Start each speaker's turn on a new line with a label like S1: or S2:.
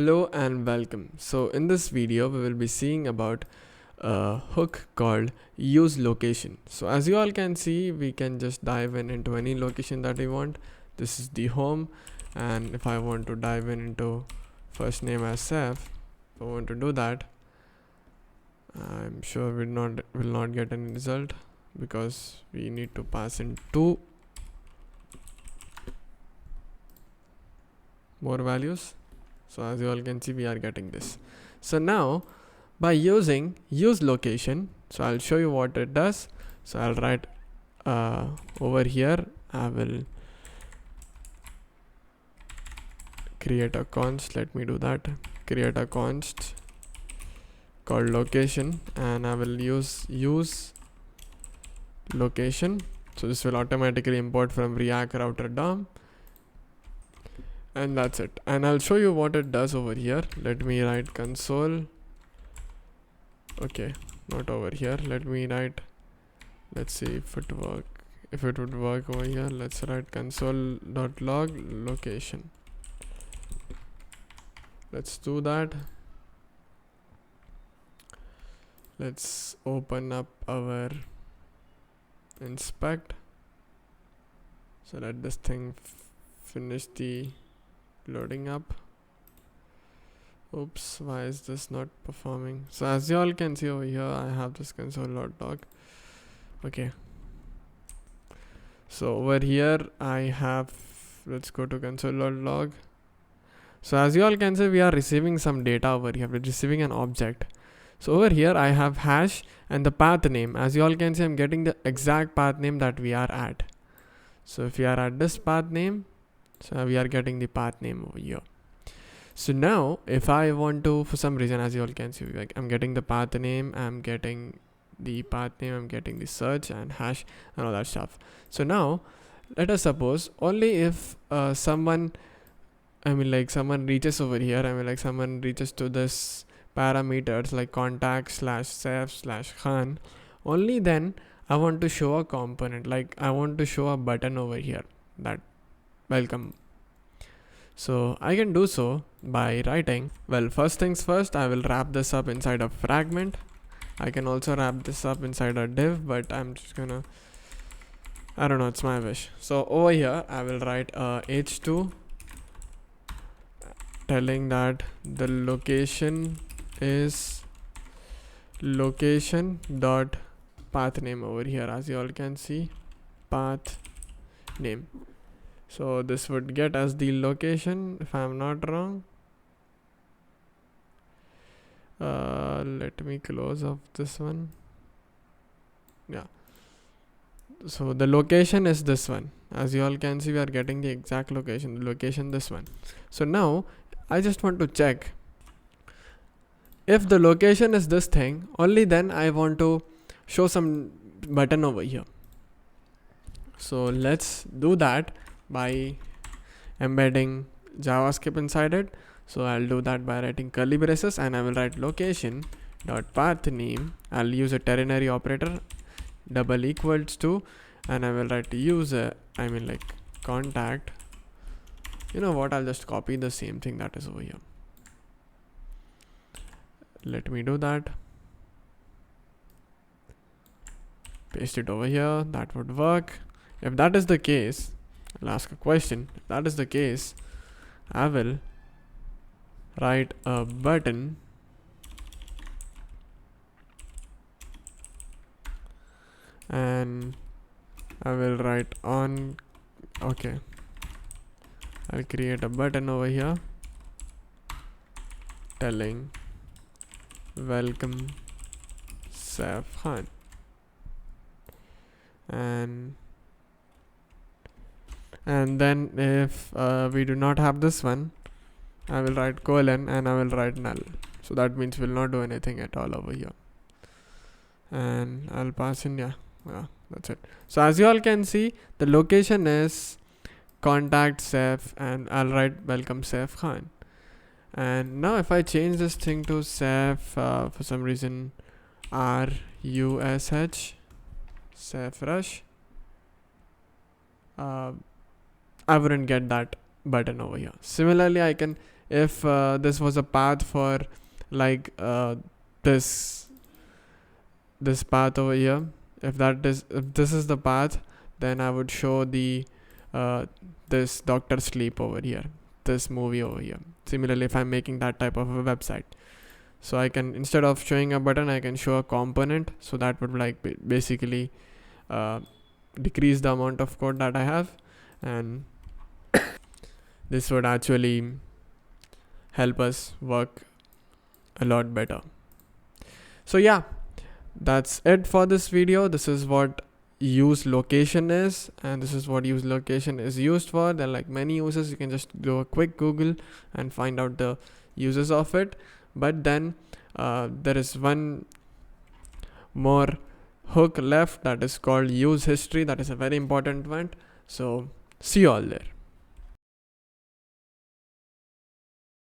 S1: Hello and welcome. So in this video we will be seeing about a hook called useLocation. So as you all can see, we can just dive into any location that we want. This is the home, and if I want to dive into first name as Seth, if I want to do that, I'm sure will not get any result because we need to pass in two more values. So as you all can see, we are getting this. So now by using useLocation, so I'll show you what it does. So I'll write over here, I will create a const. Let me do that. Create a const called location, and I will use location. So this will automatically import from React router DOM. And that's it, and I'll show you what it does over here. Let me write console. Okay, not over here. Let me write, let's see if it would work over here. Let's write console.log location. Let's do that. Let's open up our inspect so that this thing finish the loading up. Oops, why is this not performing? So as you all can see over here, I have this console.log. Okay, so over here I have, let's go to console.log. so as you all can see, we are receiving some data over here. We're receiving an object. So over here I have hash and the path name. As you all can see, I'm getting the exact path name that we are at. So if we are at this path name, so we are getting the path name over here. So now if I want to, for some reason, as you all can see, like I'm getting the path name, I'm getting the path name, I'm getting the search and hash and all that stuff. So now let us suppose only if someone reaches over here, someone reaches to this parameters like contact /sef/khan, only then I want to show a component, like I want to show a button over here that welcome. So I can do so by writing, well, first things first, I will wrap this up inside a fragment. I can also wrap this up inside a div, but I'm just gonna, I don't know, it's my wish. So over here I will write h2 telling that the location is location dot path name over here. As you all can see, path name. So this would get us the location, if I'm not wrong. Let me close off this one. Yeah, so the location is this one. As you all can see, we are getting the exact location, the location this one. So now I just want to check if the location is this thing, only then I want to show some button over here. So let's do that by embedding JavaScript inside it. So I'll do that by writing curly braces, and I will write location dot path name. I'll use a ternary operator, double equals to, and I will write user, contact. You know what, I'll just copy the same thing that is over here. Let me do that. Paste it over here. That would work. If that is the case, I'll ask a question. If that is the case, I will write a button and I will write on. Okay, I'll create a button over here telling welcome Saif Khan, and then if we do not have this one, I will write colon and I will write null. So that means we'll not do anything at all over here, and I'll pass in, yeah, that's it. So as you all can see, the location is contact Saif, and I'll write welcome Saif Khan. And now if I change this thing to Saif, for some reason RUSH, Saif Rush, I wouldn't get that button over here. Similarly, I can if this was a path for like this path over here, if this is the path, then I would show the this Doctor Sleep over here, this movie over here. Similarly, if I'm making that type of a website, so I can, instead of showing a button, I can show a component. So that would like basically decrease the amount of code that I have, and this would actually help us work a lot better. So yeah, that's it for this video. This is what useLocation is, and this is what useLocation is used for. There are like many uses. You can just do a quick Google and find out the uses of it. But then there is one more hook left, that is called use history. That is a very important one. So see you all there.